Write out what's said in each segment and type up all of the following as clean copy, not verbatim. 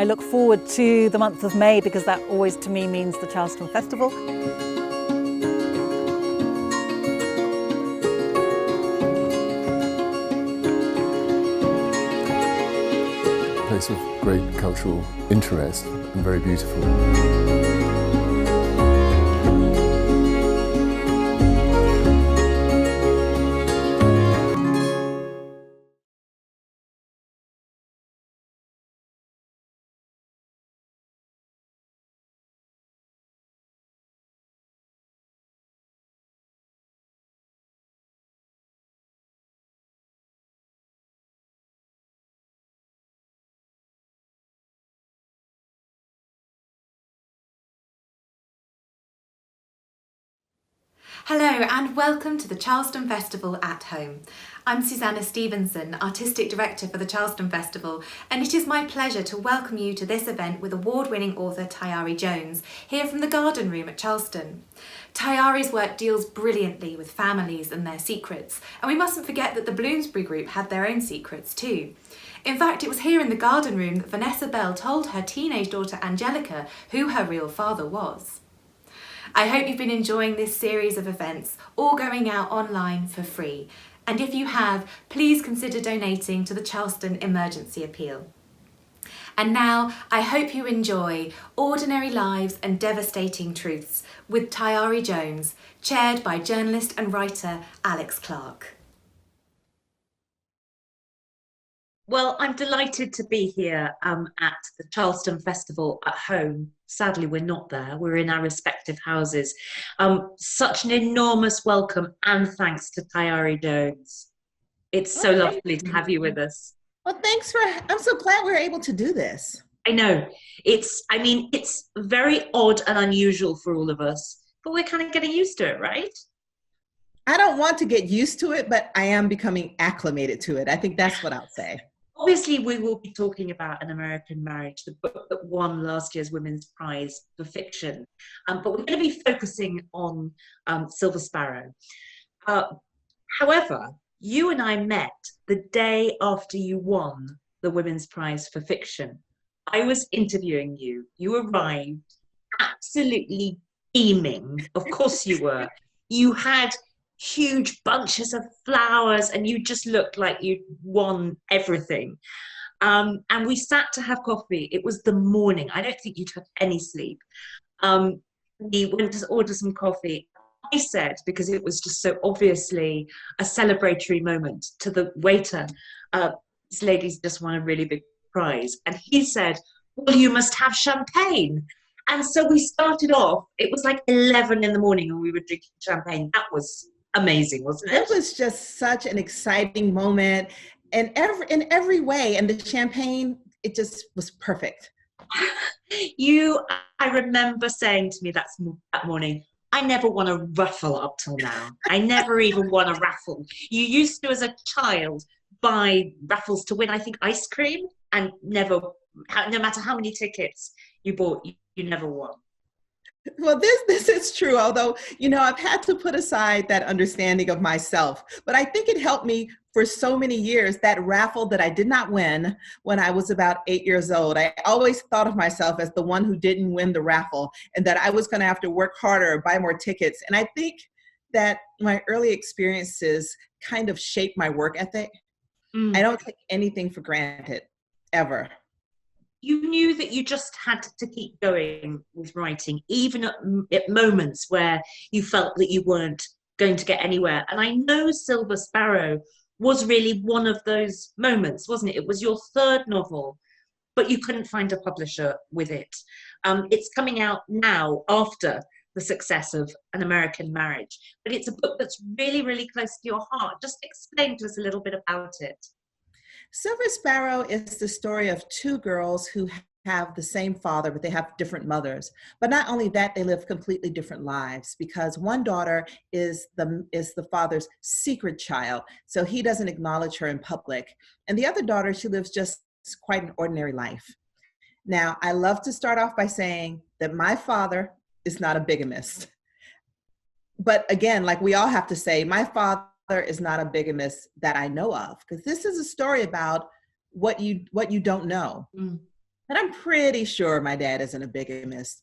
I look forward to the month of May because that always to me means the Charleston Festival. A place of great cultural interest and very beautiful. Hello and welcome to the Charleston Festival at Home. I'm Susanna Stevenson, Artistic Director for the Charleston Festival, and it is my pleasure to welcome you to this event with award-winning author Tayari Jones, here from the Garden Room at Charleston. Tayari's work deals brilliantly with families and their secrets, and we mustn't forget that the Bloomsbury Group had their own secrets too. In fact, it was here in the Garden Room that Vanessa Bell told her teenage daughter Angelica who her real father was. I hope you've been enjoying this series of events, all going out online for free. And if you have, please consider donating to the Charleston Emergency Appeal. And now, I hope you enjoy Ordinary Lives and Devastating Truths with Tayari Jones, chaired by journalist and writer Alex Clark. Well, I'm delighted to be here at the Charleston Festival at home. Sadly, we're not there. We're in our respective houses. Such an enormous welcome and thanks to Tayari Jones. It's so lovely to have you with us. Well, I'm so glad we're able to do this. I know. It's very odd and unusual for all of us, but we're kind of getting used to it, right? I don't want to get used to it, but I am becoming acclimated to it. I think that's what I'll say. Obviously, we will be talking about An American Marriage, the book that won last year's Women's Prize for fiction. But we're going to be focusing on Silver Sparrow. However, you and I met the day after you won the Women's Prize for fiction. I was interviewing you. You arrived absolutely beaming. Of course you were. You had huge bunches of flowers and you just looked like you'd won everything. And we sat to have coffee. It was the morning. I don't think you took any sleep. We went to order some coffee. I said, because it was just so obviously a celebratory moment, to the waiter, this lady's just won a really big prize. And he said, well, you must have champagne. And so we started off, it was like 11 in the morning and we were drinking champagne. That was amazing, wasn't it? It was just such an exciting moment and in every way. And the champagne, it just was perfect. I remember saying to me that morning, I never won a raffle up till now. I never even won a raffle. You used to, as a child, buy raffles to win, I think, ice cream, and no matter how many tickets you bought, you never won. Well, this is true, although, I've had to put aside that understanding of myself, but I think it helped me for so many years, that raffle that I did not win when I was about 8 years old. I always thought of myself as the one who didn't win the raffle and that I was going to have to work harder, buy more tickets. And I think that my early experiences kind of shaped my work ethic. I don't take anything for granted, ever. You knew that you just had to keep going with writing, even at moments where you felt that you weren't going to get anywhere. And I know Silver Sparrow was really one of those moments, wasn't it? It was your third novel, but you couldn't find a publisher with it. It's coming out now after the success of An American Marriage, but it's a book that's really, really close to your heart. Just explain to us a little bit about it. Silver Sparrow is the story of two girls who have the same father, but they have different mothers. But not only that, they live completely different lives because one daughter is the father's secret child, so he doesn't acknowledge her in public. And the other daughter, she lives just quite an ordinary life. Now, I love to start off by saying that my father is not a bigamist. But again, like we all have to say, my father is not a bigamist that I know of, because this is a story about what you don't know. But I'm pretty sure my dad isn't a bigamist.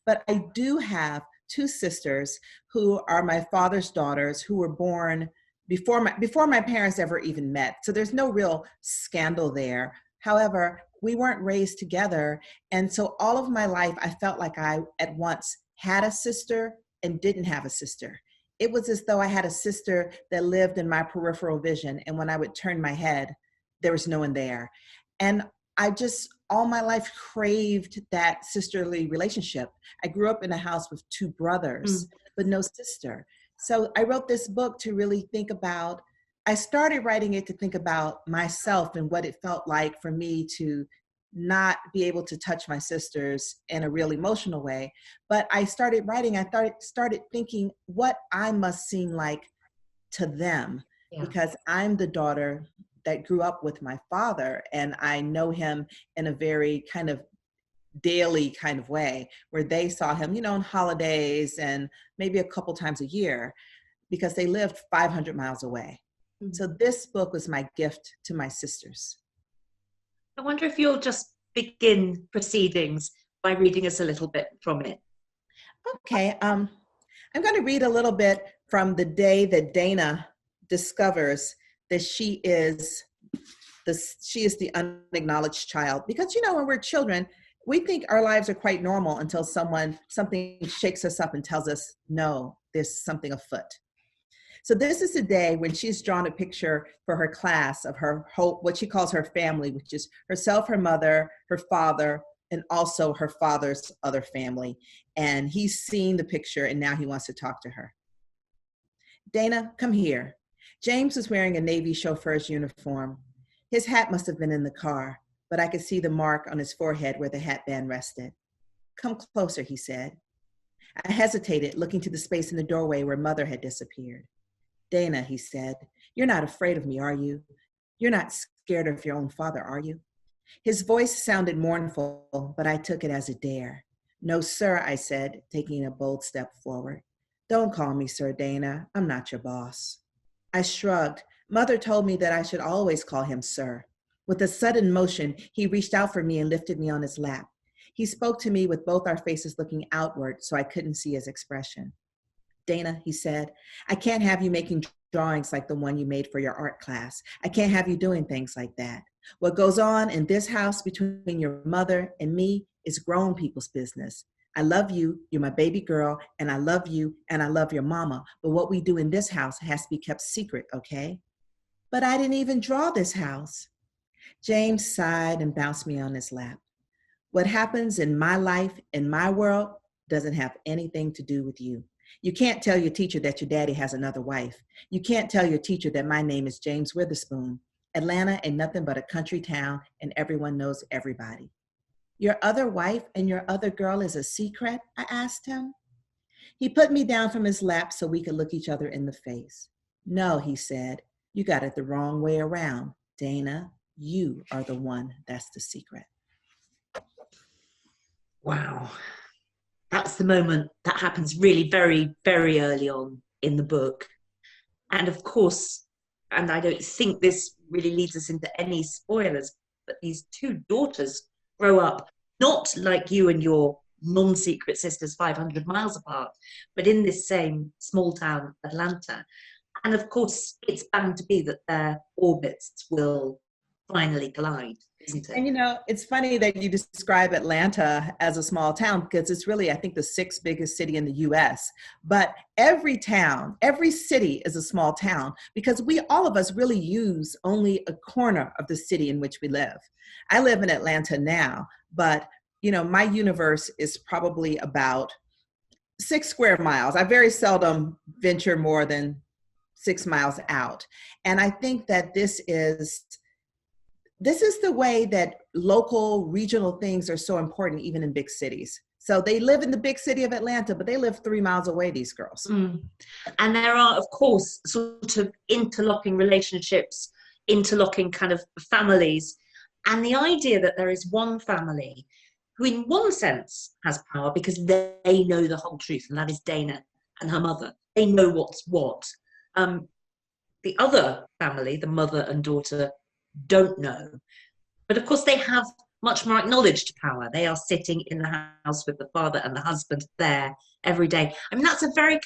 But I do have two sisters who are my father's daughters who were born before my parents ever even met. So there's no real scandal there. However, we weren't raised together. And so all of my life, I felt like I at once had a sister and didn't have a sister. It was as though I had a sister that lived in my peripheral vision. And when I would turn my head, there was no one there. And I just, all my life craved that sisterly relationship. I grew up in a house with two brothers, but no sister. So I wrote this book to really think about, I started writing it to think about myself and what it felt like for me to not be able to touch my sisters in a real emotional way. But I started writing, started thinking what I must seem like to them, because I'm the daughter that grew up with my father, and I know him in a very kind of daily kind of way, where they saw him, you know, on holidays and maybe a couple times a year, because they lived 500 miles away. So this book was my gift to my sisters. I wonder if you'll just begin proceedings by reading us a little bit from it. Okay, I'm going to read a little bit from the day that Dana discovers that she is the unacknowledged child. Because, you know, when we're children, we think our lives are quite normal until something shakes us up and tells us, no, there's something afoot. So this is the day when she's drawn a picture for her class of her whole, what she calls her family, which is herself, her mother, her father, and also her father's other family. And he's seen the picture and now he wants to talk to her. Dana, come here. James was wearing a Navy chauffeur's uniform. His hat must have been in the car, but I could see the mark on his forehead where the hat band rested. Come closer, he said. I hesitated, looking to the space in the doorway where Mother had disappeared. Dana, he said, you're not afraid of me, are you? You're not scared of your own father, are you? His voice sounded mournful, but I took it as a dare. No, sir, I said, taking a bold step forward. Don't call me Sir, Dana. I'm not your boss. I shrugged. Mother told me that I should always call him Sir. With a sudden motion, he reached out for me and lifted me on his lap. He spoke to me with both our faces looking outward, so I couldn't see his expression. Dana, he said, I can't have you making drawings like the one you made for your art class. I can't have you doing things like that. What goes on in this house between your mother and me is grown people's business. I love you, you're my baby girl, and I love you, and I love your mama. But what we do in this house has to be kept secret, okay? But I didn't even draw this house. James sighed and bounced me on his lap. What happens in my life, in my world, doesn't have anything to do with you. You can't tell your teacher that your daddy has another wife. You can't tell your teacher that my name is James Witherspoon. Atlanta ain't nothing but a country town, and everyone knows everybody. Your other wife and your other girl is a secret? I asked him. He put me down from his lap so we could look each other in the face. No, he said, you got it the wrong way around. Dana, you are the one that's the secret. Wow. That's the moment that happens really very, very early on in the book. And of course, and I don't think this really leads us into any spoilers, but these two daughters grow up not like you and your non-secret sisters 500 miles apart, but in this same small town, Atlanta. And of course, it's bound to be that their orbits will finally collide, isn't it? And you know, it's funny that you describe Atlanta as a small town because it's really, I think, the sixth biggest city in the US. But every town, every city is a small town because all of us really use only a corner of the city in which we live. I live in Atlanta now, but you know, my universe is probably about 6 square miles. I very seldom venture more than 6 miles out. And I think that this is the way that local, regional things are so important, even in big cities. So they live in the big city of Atlanta, but they live 3 miles away, these girls. Mm. And there are, of course, sort of interlocking relationships, interlocking kind of families. And the idea that there is one family who in one sense has power because they know the whole truth, and that is Dana and her mother. They know what's what. The other family, the mother and daughter, don't know. But of course they have much more acknowledged power. They are sitting in the house with the father and the husband there every day. I mean, that's a very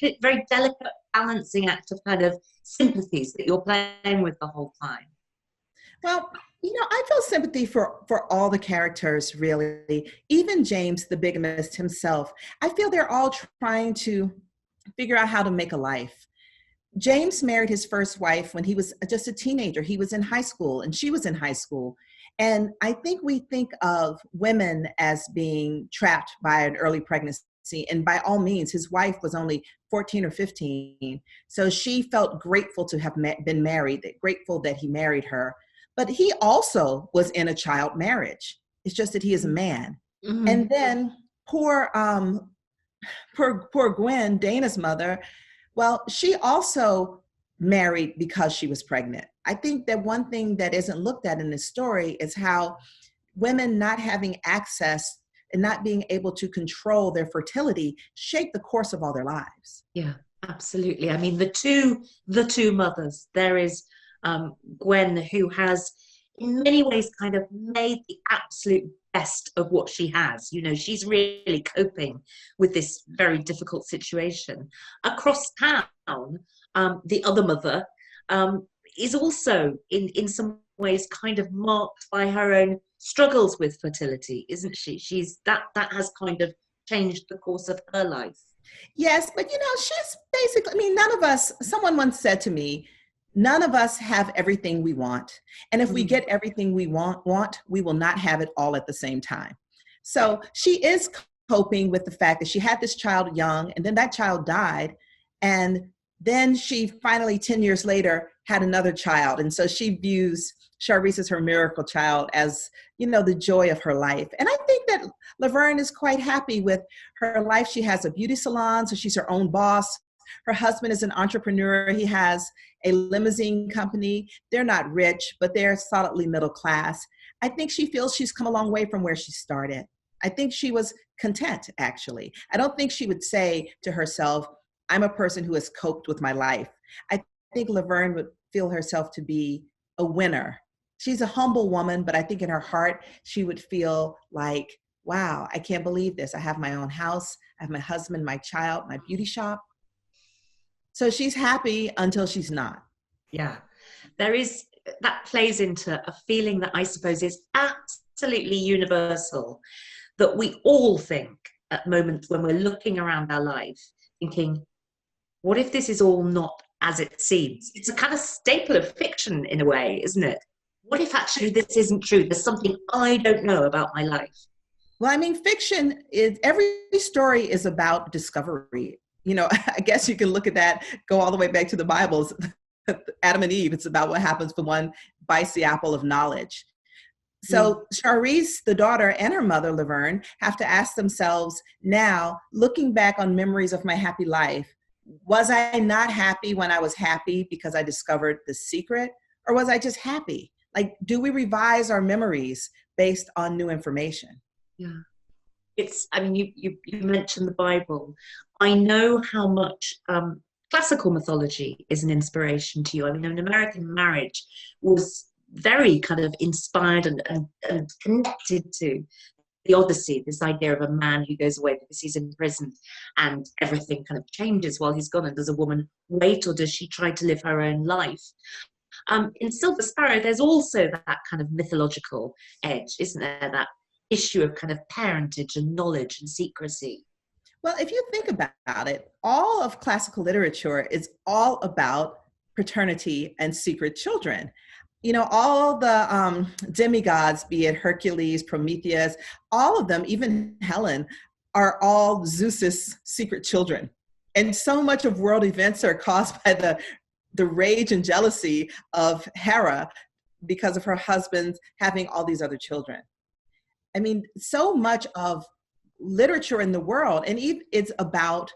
delicate balancing act of kind of sympathies that you're playing with the whole time. Well, I feel sympathy for all the characters, really. Even James, the bigamist himself, I feel they're all trying to figure out how to make a life. James married his first wife when he was just a teenager. He was in high school and she was in high school. And I think we think of women as being trapped by an early pregnancy. And by all means, his wife was only 14 or 15. So she felt grateful to have been married, grateful that he married her. But he also was in a child marriage. It's just that he is a man. Mm-hmm. And then poor Gwen, Dana's mother, well, she also married because she was pregnant. I think that one thing that isn't looked at in this story is how women not having access and not being able to control their fertility shape the course of all their lives. Yeah, absolutely. I mean, the two mothers, there is Gwen, who has in many ways kind of made the absolute best of what she has. She's really coping with this very difficult situation. Across town, the other mother is also in some ways kind of marked by her own struggles with fertility, isn't she? She's that has kind of changed the course of her life. Yes, but she's basically, none of us, someone once said to me, none of us have everything we want. And if we get everything we want, we will not have it all at the same time. So she is coping with the fact that she had this child young, and then that child died. And then she finally, 10 years later, had another child. And so she views Charisse as her miracle child, as, the joy of her life. And I think that Laverne is quite happy with her life. She has a beauty salon, so she's her own boss. Her husband is an entrepreneur. He has a limousine company. They're not rich, but they're solidly middle class. I think she feels she's come a long way from where she started. I think she was content, actually. I don't think she would say to herself, I'm a person who has coped with my life. I think Laverne would feel herself to be a winner. She's a humble woman, but I think in her heart, she would feel like, wow, I can't believe this. I have my own house. I have my husband, my child, my beauty shop. So she's happy until she's not. Yeah, that plays into a feeling that I suppose is absolutely universal, that we all think at moments when we're looking around our life, thinking, what if this is all not as it seems? It's a kind of staple of fiction in a way, isn't it? What if actually this isn't true? There's something I don't know about my life. Well, fiction is, every story is about discovery. I guess you can look at that, go all the way back to the Bibles, Adam and Eve. It's about what happens when one bites the apple of knowledge. So Charisse, the daughter, and her mother, Laverne, have to ask themselves now, looking back on memories of my happy life, was I not happy when I was happy because I discovered the secret? Or was I just happy? Like, do we revise our memories based on new information? Yeah. You mentioned the Bible. I know how much classical mythology is an inspiration to you. An American Marriage was very kind of inspired and connected to the Odyssey, this idea of a man who goes away because he's in prison and everything kind of changes while he's gone. And does a woman wait, or does she try to live her own life? In Silver Sparrow, there's also that kind of mythological edge, isn't there? That issue of kind of parentage and knowledge and secrecy. Well, if you think about it, all of classical literature is all about paternity and secret children. All the demigods, be it Hercules, Prometheus, all of them, even Helen, are all Zeus's secret children. And so much of world events are caused by the rage and jealousy of Hera because of her husband having all these other children. So much of literature in the world, and it's about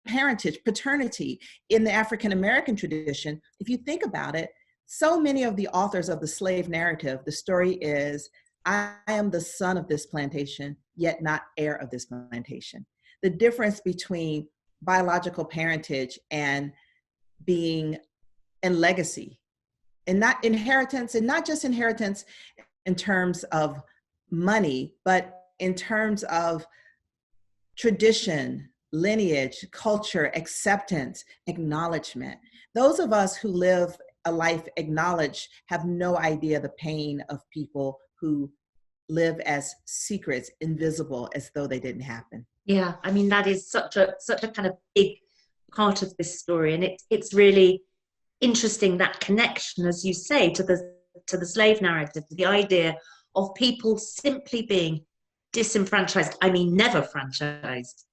parentage, paternity. In the African American tradition, if you think about it, so many of the authors of the slave narrative, the story is, I am the son of this plantation, yet not heir of this plantation. The difference between biological parentage and being and legacy, and not inheritance, and not just inheritance in terms of money, but in terms of tradition, lineage, culture, acceptance, acknowledgement. Those of us who live a life acknowledged have no idea the pain of people who live as secrets, invisible, as though they didn't happen. Yeah, I mean, that is such a kind of big part of this story, and it's really interesting, that connection, as you say, to the slave narrative, to the idea of people simply being disenfranchised. I mean, never enfranchised,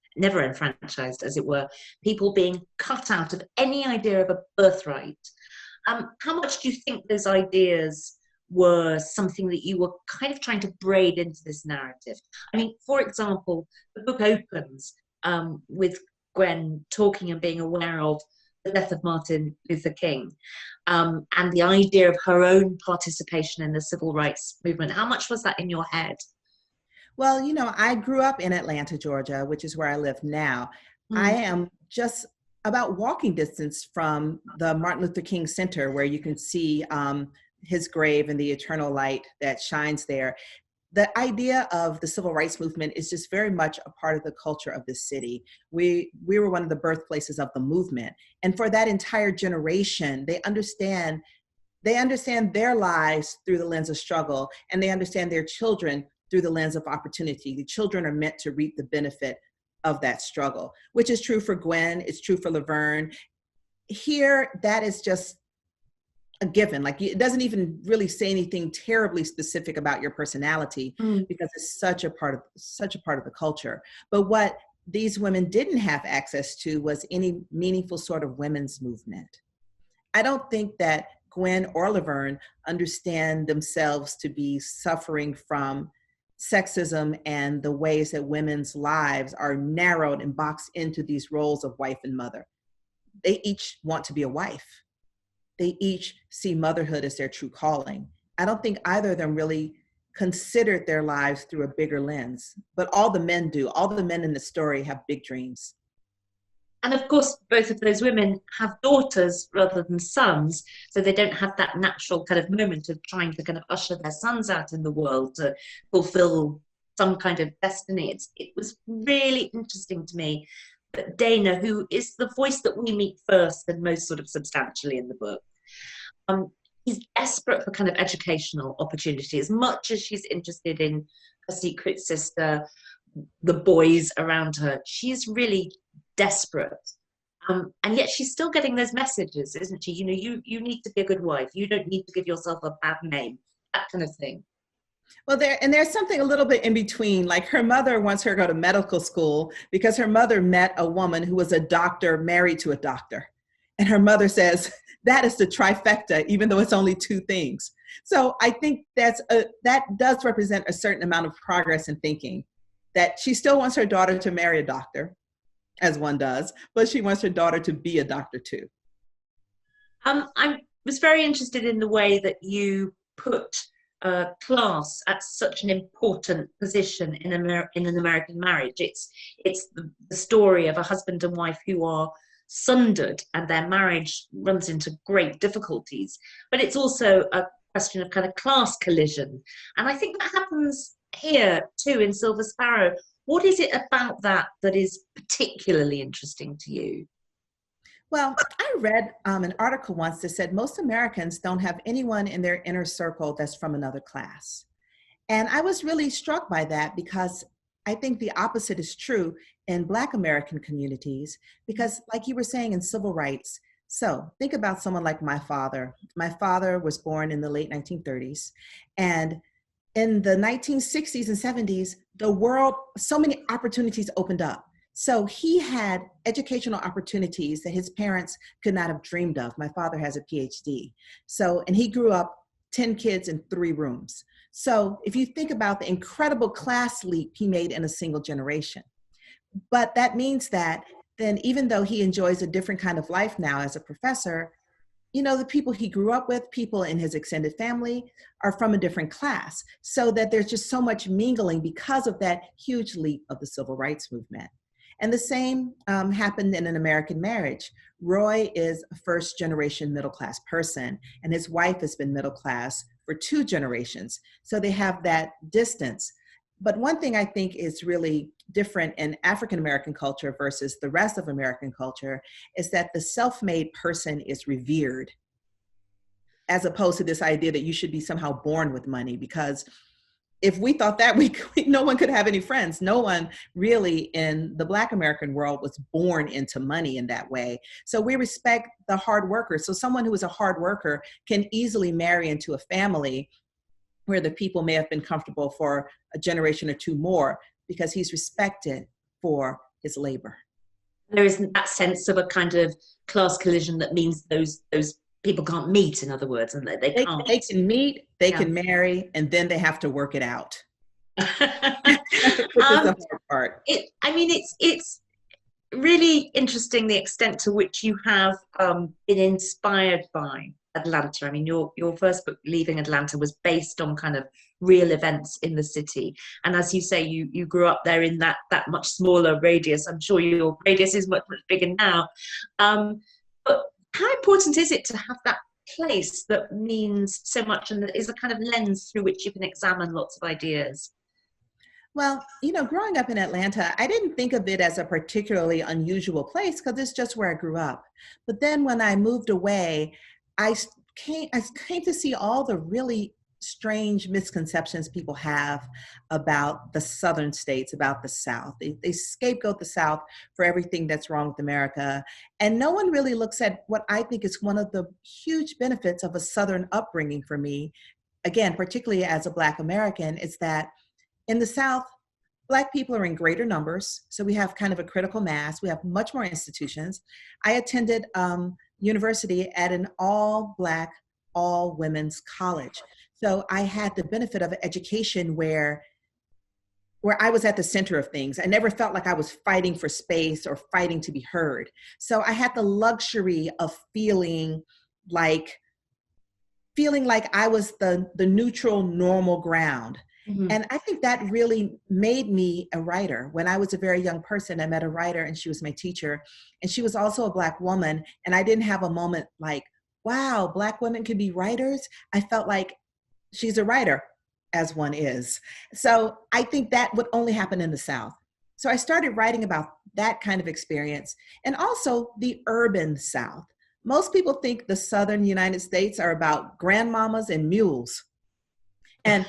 as it were. People being cut out of any idea of a birthright. How much do you think those ideas were something that you were kind of trying to braid into this narrative? I mean, for example, the book opens with Gwen talking and being aware of the death of Martin Luther King, and the idea of her own participation in the civil rights movement. How much was that in your head? Well, you know, I grew up in Atlanta, Georgia, which is where I live now. I am just about walking distance from the Martin Luther King Center, where you can see his grave and the eternal light that shines there. The idea of the civil rights movement is just very much a part of the culture of this city. We were one of the birthplaces of the movement. And for that entire generation, they understand their lives through the lens of struggle, and they understand their children through the lens of opportunity. The children are meant to reap the benefit of that struggle, which is true for Gwen, it's true for Laverne. Here, that is just a given. Like, it doesn't even really say anything terribly specific about your personality because it's such a part of the culture. But what these women didn't have access to was any meaningful sort of women's movement. I don't think that Gwen or Laverne understand themselves to be suffering from sexism and the ways that women's lives are narrowed and boxed into these roles of wife and mother. They each want to be a wife. They each see motherhood as their true calling. I don't think either of them really considered their lives through a bigger lens, but all the men do. All the men in the story have big dreams. And of course, both of those women have daughters rather than sons, so they don't have that natural kind of moment of trying to kind of usher their sons out in the world to fulfill some kind of destiny. It was really interesting to me that Dana, who is the voice that we meet first and most sort of substantially in the book, is desperate for kind of educational opportunity. As much as she's interested in her secret sister, the boys around her, she's really desperate. And yet she's still getting those messages, isn't she? You know, you need to be a good wife. You don't need to give yourself a bad name, that kind of thing. Well, there's something a little bit in between. Like, her mother wants her to go to medical school because her mother met a woman who was a doctor married to a doctor. And her mother says, that is the trifecta, even though it's only two things. So I think that does represent a certain amount of progress in thinking, that she still wants her daughter to marry a doctor, as one does, but she wants her daughter to be a doctor too. I was very interested in the way that you put class at such an important position in an American marriage. It's the story of a husband and wife who are sundered and their marriage runs into great difficulties. But it's also a question of kind of class collision. And I think that happens here too in Silver Sparrow. What is it about that is particularly interesting to you? Well, I read an article once that said most Americans don't have anyone in their inner circle that's from another class. And I was really struck by that because I think the opposite is true in Black American communities, because like you were saying in civil rights, so think about someone like my father. My father was born in the late 1930s, and in the 1960s and 70s, the world, so many opportunities opened up. So he had educational opportunities that his parents could not have dreamed of. My father has a PhD. And he grew up 10 kids in 3 rooms. So if you think about the incredible class leap he made in a single generation, but that means that then even though he enjoys a different kind of life now as a professor, you know, the people he grew up with, people in his extended family, are from a different class. So that there's just so much mingling because of that huge leap of the civil rights movement. And the same happened in an American marriage. Roy is a first-generation middle-class person, and his wife has been middle-class for 2 generations. So they have that distance. But one thing I think is really different in African American culture versus the rest of American culture is that the self-made person is revered, as opposed to this idea that you should be somehow born with money. Because if we thought that, no one could have any friends. No one really in the Black American world was born into money in that way. So we respect the hard worker. So someone who is a hard worker can easily marry into a family where the people may have been comfortable for a generation or 2 more because he's respected for his labor. There isn't that sense of a kind of class collision that means those people can't meet, in other words, and that they can't. They can meet, they can marry, and then they have to work it out. Which is the hard part. It's really interesting the extent to which you have been inspired by Atlanta. I mean, your first book, Leaving Atlanta, was based on kind of real events in the city. And as you say, you grew up there in that much smaller radius. I'm sure your radius is much, much bigger now. But how important is it to have that place that means so much and that is a kind of lens through which you can examine lots of ideas? Well, growing up in Atlanta, I didn't think of it as a particularly unusual place because it's just where I grew up. But then when I moved away, I came to see all the really strange misconceptions people have about the southern states, about the South. They scapegoat the South for everything that's wrong with America. And no one really looks at what I think is one of the huge benefits of a southern upbringing for me, again, particularly as a Black American, is that in the South, Black people are in greater numbers. So we have kind of a critical mass. We have much more institutions. I attended university at an all-Black, all-women's college. So I had the benefit of an education where I was at the center of things. I never felt like I was fighting for space or fighting to be heard. So I had the luxury of feeling like I was the neutral, normal ground. Mm-hmm. And I think that really made me a writer. When I was a very young person, I met a writer and she was my teacher. And she was also a Black woman. And I didn't have a moment like, wow, Black women can be writers. I felt like she's a writer, as one is. So I think that would only happen in the South. So I started writing about that kind of experience and also the urban South. Most people think the Southern United States are about grandmamas and mules. And,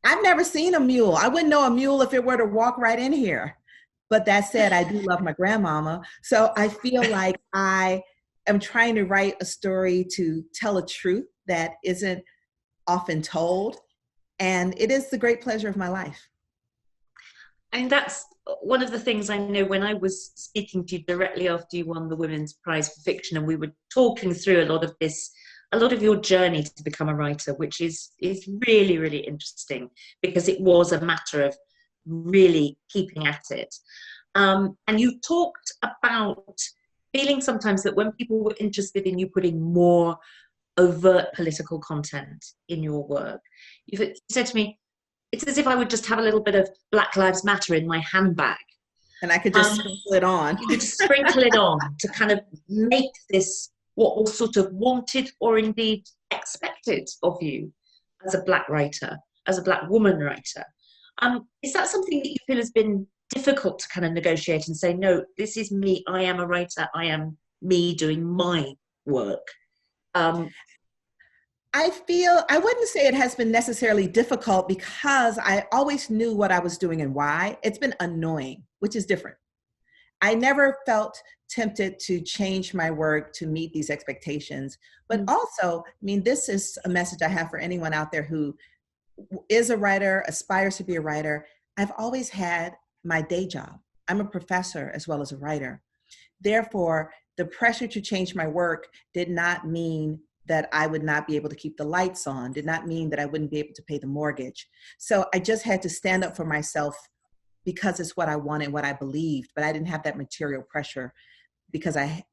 I've never seen a mule. I wouldn't know a mule if it were to walk right in here. But that said, I do love my grandmama. So I feel like I am trying to write a story to tell a truth that isn't often told. And it is the great pleasure of my life. And that's one of the things I know when I was speaking to you directly after you won the Women's Prize for Fiction, and we were talking through a lot of your journey to become a writer, which is really, really interesting because it was a matter of really keeping at it. And you talked about feeling sometimes that when people were interested in you putting more overt political content in your work, you said to me, it's as if I would just have a little bit of Black Lives Matter in my handbag. And I could just sprinkle it on. You could sprinkle it on to kind of make this what was sort of wanted or indeed expected of you as a Black writer, as a Black woman writer. Is that something that you feel has been difficult to kind of negotiate and say, no, this is me, I am a writer, I am me doing my work? I wouldn't say it has been necessarily difficult because I always knew what I was doing and why. It's been annoying, which is different. I never felt tempted to change my work to meet these expectations. But also, this is a message I have for anyone out there who is a writer, aspires to be a writer. I've always had my day job. I'm a professor as well as a writer. Therefore, the pressure to change my work did not mean that I would not be able to keep the lights on, did not mean that I wouldn't be able to pay the mortgage. So I just had to stand up for myself because it's what I wanted, what I believed, but I didn't have that material pressure because I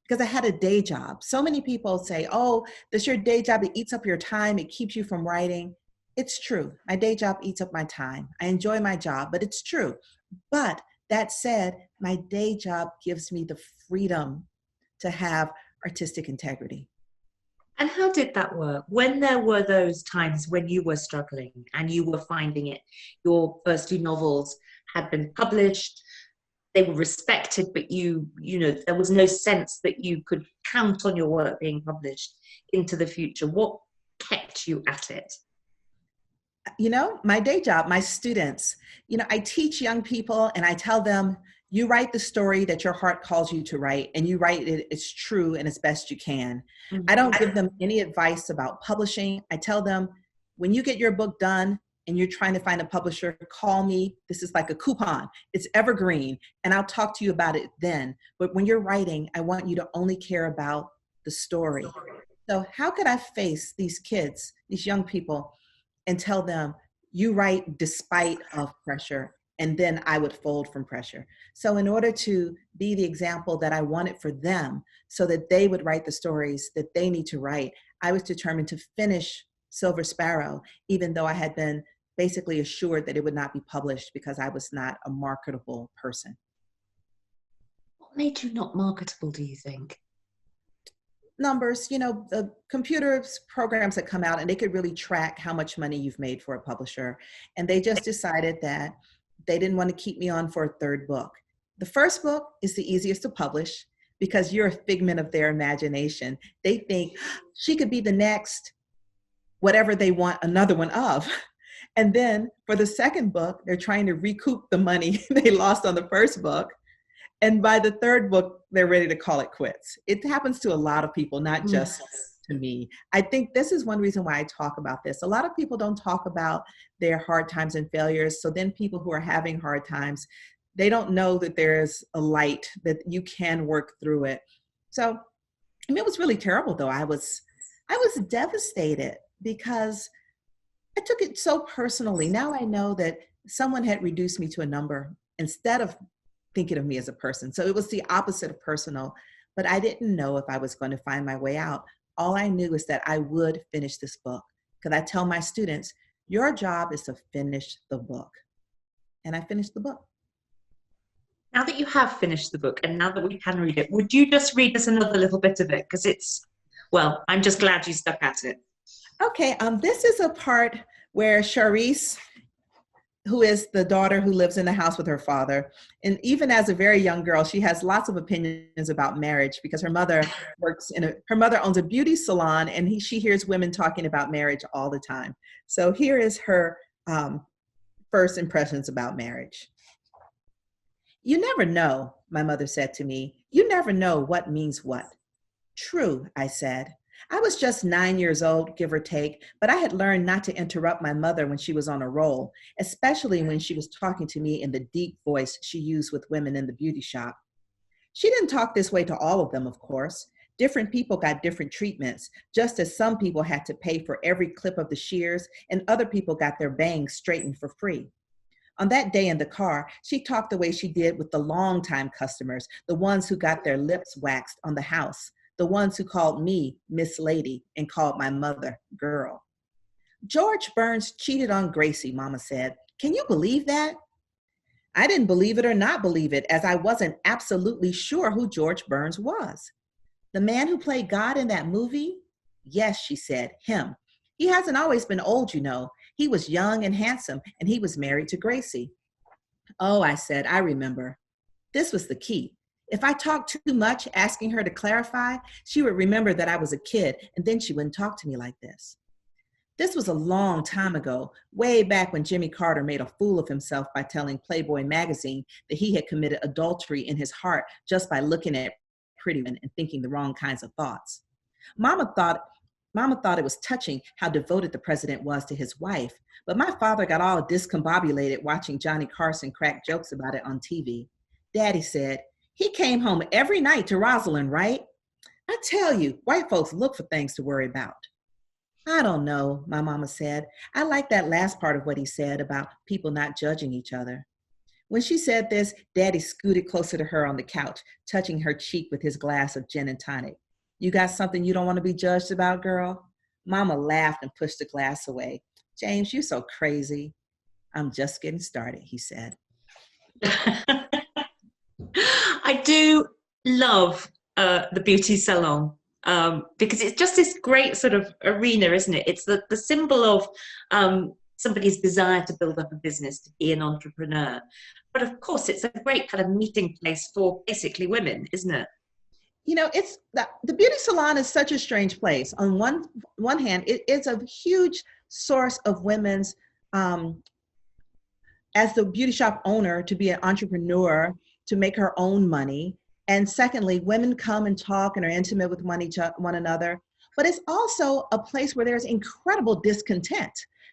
had a day job. So many people say, oh, this your day job, it eats up your time, it keeps you from writing. It's true. My day job eats up my time. I enjoy my job, but it's true. But that said, my day job gives me the freedom to have artistic integrity. And how did that work? When there were those times when you were struggling and you were finding it, your first two novels had been published, they were respected, but there was no sense that you could count on your work being published into the future. What kept you at it? My day job, my students, I teach young people and I tell them, you write the story that your heart calls you to write, and you write it as true and as best you can. Mm-hmm. I don't give them any advice about publishing. I tell them, when you get your book done and you're trying to find a publisher, call me. This is like a coupon. It's evergreen, and I'll talk to you about it then. But when you're writing, I want you to only care about the story. So how could I face these kids, these young people, and tell them, you write despite of pressure, and then I would fold from pressure. So in order to be the example that I wanted for them, so that they would write the stories that they need to write, I was determined to finish Silver Sparrow, even though I had been basically assured that it would not be published because I was not a marketable person. What made you not marketable, do you think? Numbers, the computers programs that come out and they could really track how much money you've made for a publisher. And they just decided that they didn't want to keep me on for a third book. The first book is the easiest to publish because you're a figment of their imagination. They think she could be the next, whatever they want another one of. And then for the second book, they're trying to recoup the money they lost on the first book. And by the third book, they're ready to call it quits. It happens to a lot of people, not just to me. I think this is one reason why I talk about this. A lot of people don't talk about their hard times and failures. So then people who are having hard times, they don't know that there's a light, that you can work through it. So, it was really terrible though. I was devastated because I took it so personally. Now I know that someone had reduced me to a number instead of thinking of me as a person. So it was the opposite of personal, but I didn't know if I was going to find my way out. All I knew is that I would finish this book, because I tell my students, your job is to finish the book. And I finished the book. Now that you have finished the book and now that we can read it, would you just read us another little bit of it? Because I'm just glad you stuck at it. Okay, this is a part where Charisse, who is the daughter who lives in the house with her father, and even as a very young girl, she has lots of opinions about marriage because her mother her mother owns a beauty salon, and she hears women talking about marriage all the time. So here is her first impressions about marriage. You never know, my mother said to me. You never know what means what. True, I said. I was just 9 years old, give or take, but I had learned not to interrupt my mother when she was on a roll, especially when she was talking to me in the deep voice she used with women in the beauty shop. She didn't talk this way to all of them, of course. Different people got different treatments, just as some people had to pay for every clip of the shears and other people got their bangs straightened for free. On that day in the car, she talked the way she did with the longtime customers, the ones who got their lips waxed on the house, the ones who called me Miss Lady and called my mother Girl. George Burns cheated on Gracie, Mama said. Can you believe that? I didn't believe it or not believe it, as I wasn't absolutely sure who George Burns was. The man who played God in that movie? Yes, she said, him. He hasn't always been old, you know. He was young and handsome, and he was married to Gracie. Oh, I said, I remember. This was the key. If I talked too much, asking her to clarify, she would remember that I was a kid, and then she wouldn't talk to me like this. This was a long time ago, way back when Jimmy Carter made a fool of himself by telling Playboy magazine that he had committed adultery in his heart just by looking at pretty women and thinking the wrong kinds of thoughts. Mama thought it was touching how devoted the president was to his wife, but my father got all discombobulated watching Johnny Carson crack jokes about it on TV. Daddy said, he came home every night to Rosalind, right? I tell you, white folks look for things to worry about. I don't know, my mama said. I like that last part of what he said about people not judging each other. When she said this, Daddy scooted closer to her on the couch, touching her cheek with his glass of gin and tonic. You got something you don't want to be judged about, girl? Mama laughed and pushed the glass away. James, you're so crazy. I'm just getting started, he said. I do love the beauty salon. because it's just this great sort of arena, isn't it? It's the symbol of somebody's desire to build up a business, to be an entrepreneur. But of course, it's a great kind of meeting place for basically women, isn't it? You know, it's the beauty salon is such a strange place. On one hand, it is a huge source of women's, as the beauty shop owner, to be an entrepreneur, to make her own money. And secondly, women come and talk and are intimate with one another. But it's also a place where there's incredible discontent.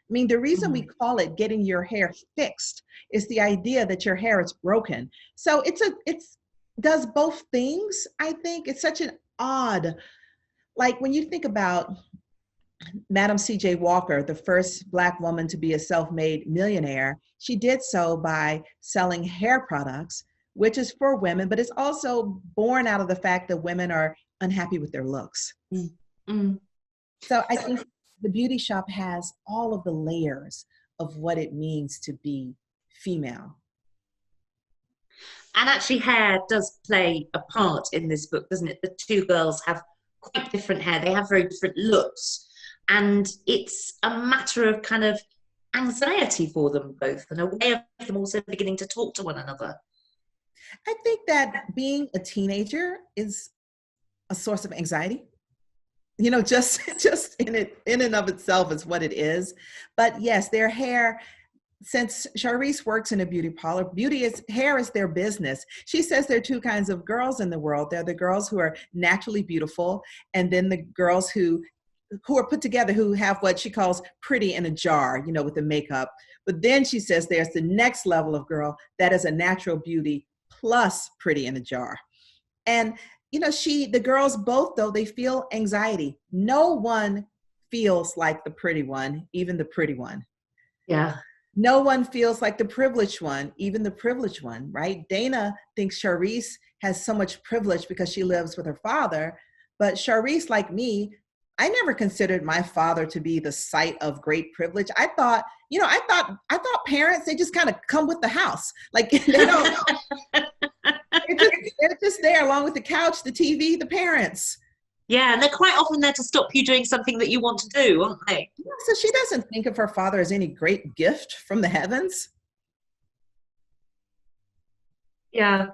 I mean, the reason we call it getting your hair fixed is the idea that your hair is broken. So it's does both things. I think it's such an odd, like when you think about Madam C.J. Walker, the first Black woman to be a self-made millionaire, she did so by selling hair products, which is for women, but it's also born out of the fact that women are unhappy with their looks. Mm. So I think the beauty shop has all of the layers of what it means to be female. And actually, hair does play a part in this book, doesn't it? The two girls have quite different hair. They have very different looks. And it's a matter of kind of anxiety for them both, and a way of them also beginning to talk to one another. I think that being a teenager is a source of anxiety. You know, just in and of itself is what it is. But yes, their hair, since Charisse works in a beauty parlor, hair is their business. She says there are two kinds of girls in the world. They're the girls who are naturally beautiful, and then the girls who are put together, who have what she calls pretty in a jar, you know, with the makeup. But then she says there's the next level of girl that is a natural beauty plus pretty in a jar. And, you know, the girls both, though, they feel anxiety. No one feels like the pretty one, even the pretty one. Yeah. No one feels like the privileged one, even the privileged one, right? Dana thinks Charisse has so much privilege because she lives with her father. But Charisse, like me, I never considered my father to be the site of great privilege. I thought parents, they just kind of come with the house. Like they don't, they're just there along with the couch, the TV, the parents. Yeah, and they're quite often there to stop you doing something that you want to do, aren't they? Yeah, so she doesn't think of her father as any great gift from the heavens. Yeah.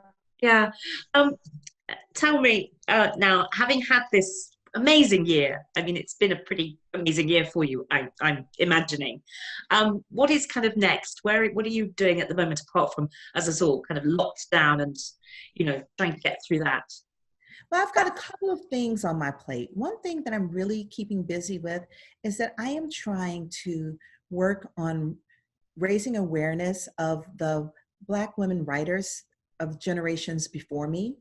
Tell me now, having had this amazing year, I mean, it's been a pretty amazing year for you, I'm imagining. What is kind of next? What are you doing at the moment, apart from as us all kind of locked down and, you know, trying to get through that? Well, I've got a couple of things on my plate. One thing that I'm really keeping busy with is that I am trying to work on raising awareness of the Black women writers of generations before me.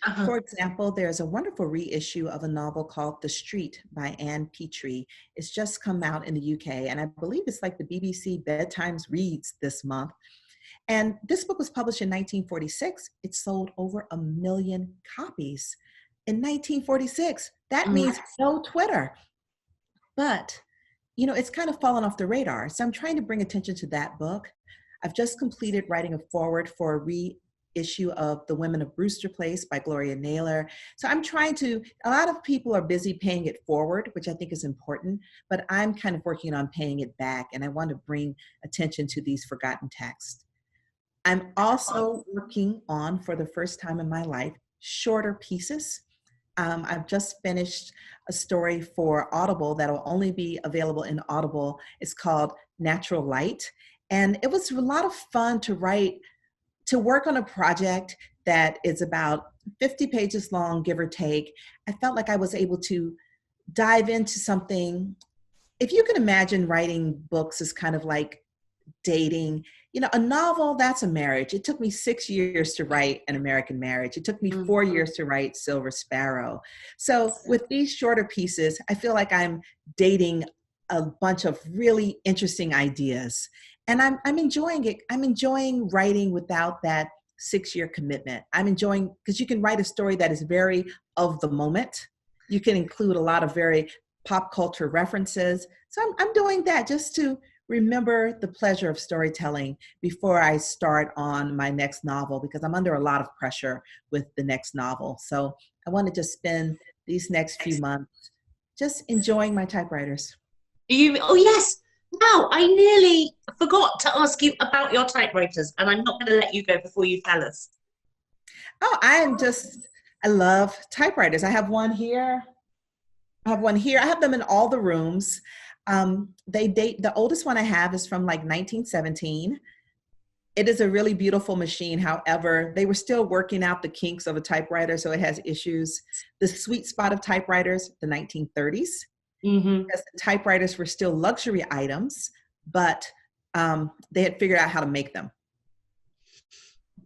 Uh-huh. For example, there's a wonderful reissue of a novel called The Street by Anne Petrie. It's just come out in the UK, and I believe it's like the BBC Bedtimes Reads this month. And this book was published in 1946. It sold over 1 million copies in 1946. That means no Twitter. But, you know, it's kind of fallen off the radar. So I'm trying to bring attention to that book. I've just completed writing a foreword for a reissue of The Women of Brewster Place by Gloria Naylor. So I'm a lot of people are busy paying it forward, which I think is important, but I'm kind of working on paying it back, and I want to bring attention to these forgotten texts. I'm also working on, for the first time in my life, shorter pieces. I've just finished a story for Audible that will only be available in Audible. It's called Natural Light. And it was a lot of fun to work on a project that is about 50 pages long, give or take. I felt like I was able to dive into something. If you can imagine writing books is kind of like dating, you know, a novel, that's a marriage. It took me 6 years to write An American Marriage. It took me 4 years to write Silver Sparrow. So with these shorter pieces, I feel like I'm dating a bunch of really interesting ideas. And I'm enjoying it. I'm enjoying writing without that 6-year commitment. I'm enjoying, because you can write a story that is very of the moment. You can include a lot of very pop culture references. So I'm doing that just to remember the pleasure of storytelling before I start on my next novel, because I'm under a lot of pressure with the next novel. So I want to just spend these next few months, just enjoying my typewriters. Oh, yes. Now, I nearly forgot to ask you about your typewriters, and I'm not going to let you go before you tell us. Oh, I love typewriters. I have one here. I have them in all the rooms. The oldest one I have is from like 1917. It is a really beautiful machine. However, they were still working out the kinks of a typewriter, so it has issues. The sweet spot of typewriters, the 1930s, because the typewriters were still luxury items, but they had figured out how to make them.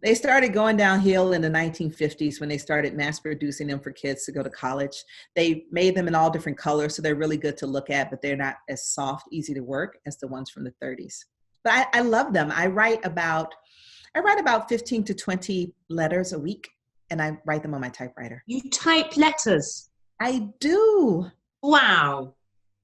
They started going downhill in the 1950s when they started mass producing them for kids to go to college. They made them in all different colors, so they're really good to look at, but they're not as soft, easy to work as the ones from the 30s. But I love them. I write about 15 to 20 letters a week, and I write them on my typewriter. You type letters? I do. Wow.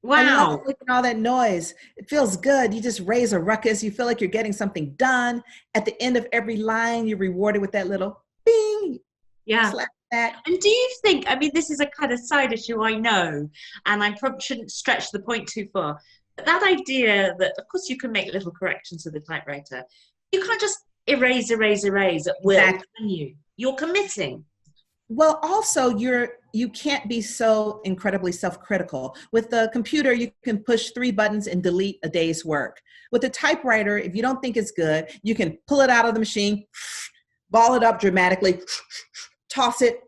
I love making all that noise. It feels good. You just raise a ruckus. You feel like you're getting something done. At the end of every line, you're rewarded with that little bing. Yeah. Slap that. And do you think, I mean, this is a kind of side issue, I know, and I probably shouldn't stretch the point too far, but that idea that, of course, you can make little corrections with a typewriter. You can't just erase at will, can you? You're committing. Well, also, you can't be so incredibly self-critical. With the computer, you can push 3 buttons and delete a day's work. With the typewriter, if you don't think it's good, you can pull it out of the machine, ball it up dramatically, toss it,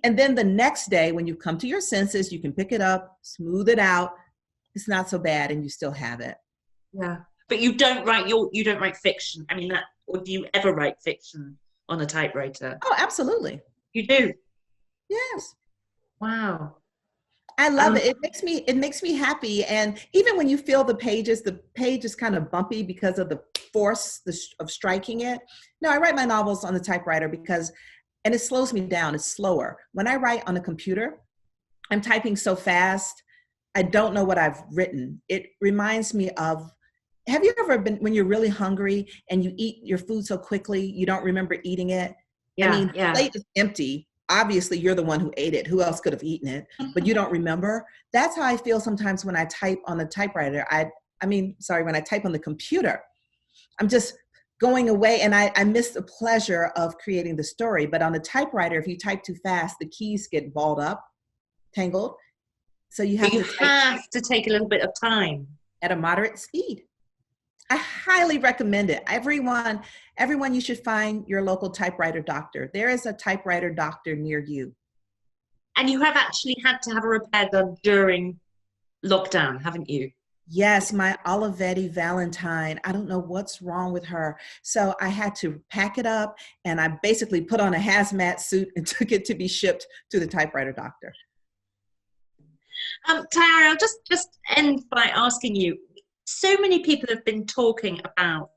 and then the next day, when you come to your senses, you can pick it up, smooth it out. It's not so bad, and you still have it. Yeah, but you don't write fiction. I mean, or do you ever write fiction on a typewriter? Oh, absolutely. You do? Yes. Wow. I love it. It makes me happy. And even when you feel the page is kind of bumpy because of the force of striking it. No, I write my novels on the typewriter and it slows me down. It's slower. When I write on a computer, I'm typing so fast, I don't know what I've written. It reminds me of, have you ever been, when you're really hungry and you eat your food so quickly, you don't remember eating it? Yeah, I mean, the plate is empty. Obviously, you're the one who ate it. Who else could have eaten it? But you don't remember. That's how I feel sometimes when I type on the typewriter. When I type on the computer, I'm just going away and I miss the pleasure of creating the story. But on the typewriter, if you type too fast, the keys get balled up, tangled. So you have to take a little bit of time at a moderate speed. I highly recommend it. Everyone, you should find your local typewriter doctor. There is a typewriter doctor near you. And you have actually had to have a repair done during lockdown, haven't you? Yes, my Olivetti Valentine. I don't know what's wrong with her. So I had to pack it up and I basically put on a hazmat suit and took it to be shipped to the typewriter doctor. Tayari, I'll just end by asking you, so many people have been talking about,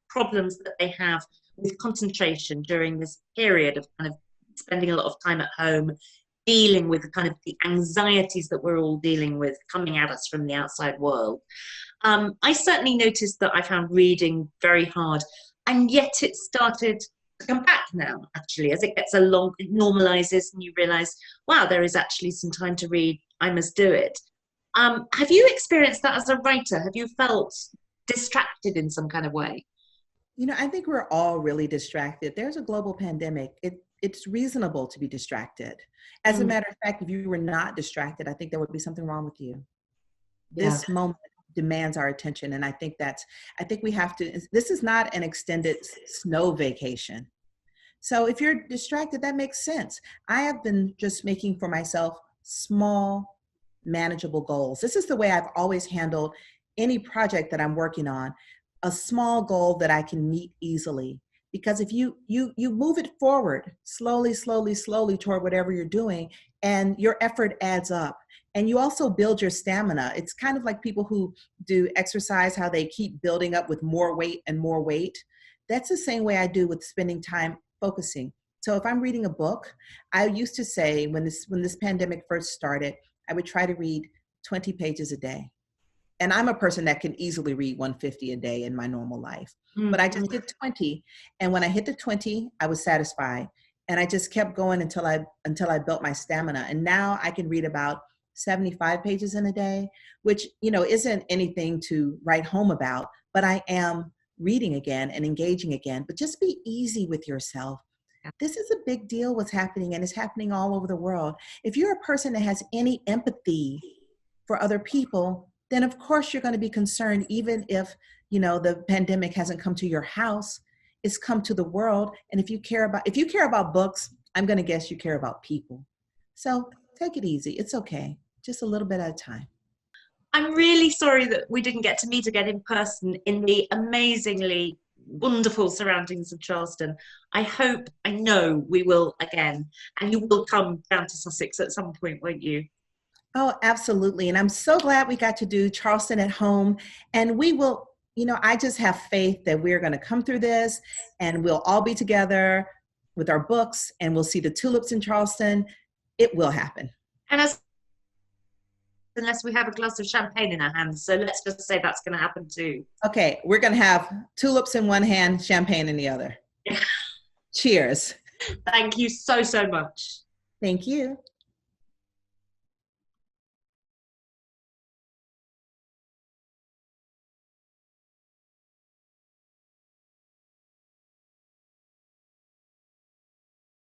problems that they have with concentration during this period of kind of spending a lot of time at home, dealing with the anxieties that we're all dealing with coming at us from the outside world. I certainly noticed that I found reading very hard, and yet it started to come back now, actually, as it gets along, it normalizes and you realize, wow, there is actually some time to read, I must do it. Have you experienced that as a writer? Have you felt distracted in some kind of way? I think we're all really distracted. There's a global pandemic. It's reasonable to be distracted. As a matter of fact, if you were not distracted, I think there would be something wrong with you. Yeah. This moment demands our attention. And I think we have to, this is not an extended snow vacation. So if you're distracted, that makes sense. I have been just making for myself small, manageable goals. This is the way I've always handled any project that I'm working on, a small goal that I can meet easily. Because if you move it forward slowly toward whatever you're doing, and your effort adds up, and you also build your stamina. It's kind of like people who do exercise, how they keep building up with more weight and more weight. That's the same way I do with spending time focusing. So if I'm reading a book, I used to say when this pandemic first started, I would try to read 20 pages a day. And I'm a person that can easily read 150 a day in my normal life. But I just did 20. And when I hit the 20, I was satisfied. And I just kept going until I built my stamina. And now I can read about 75 pages in a day, which, isn't anything to write home about, but I am reading again and engaging again. But just be easy with yourself. This is a big deal what's happening, and it's happening all over the world. If you're a person that has any empathy for other people, then of course you're going to be concerned, even if, the pandemic hasn't come to your house, it's come to the world. And if you care about books, I'm going to guess you care about people. So take it easy. It's okay. Just a little bit at a time. I'm really sorry that we didn't get to meet again in person in the amazingly wonderful surroundings of Charleston. I know we will again, and you will come down to Sussex at some point, won't you? Oh, absolutely. And I'm so glad we got to do Charleston at home. And we will, I just have faith that we're going to come through this and we'll all be together with our books and we'll see the tulips in Charleston. It will happen. And unless we have a glass of champagne in our hands. So let's just say that's going to happen too. Okay, we're going to have tulips in one hand, champagne in the other. Cheers. Thank you so, so much. Thank you.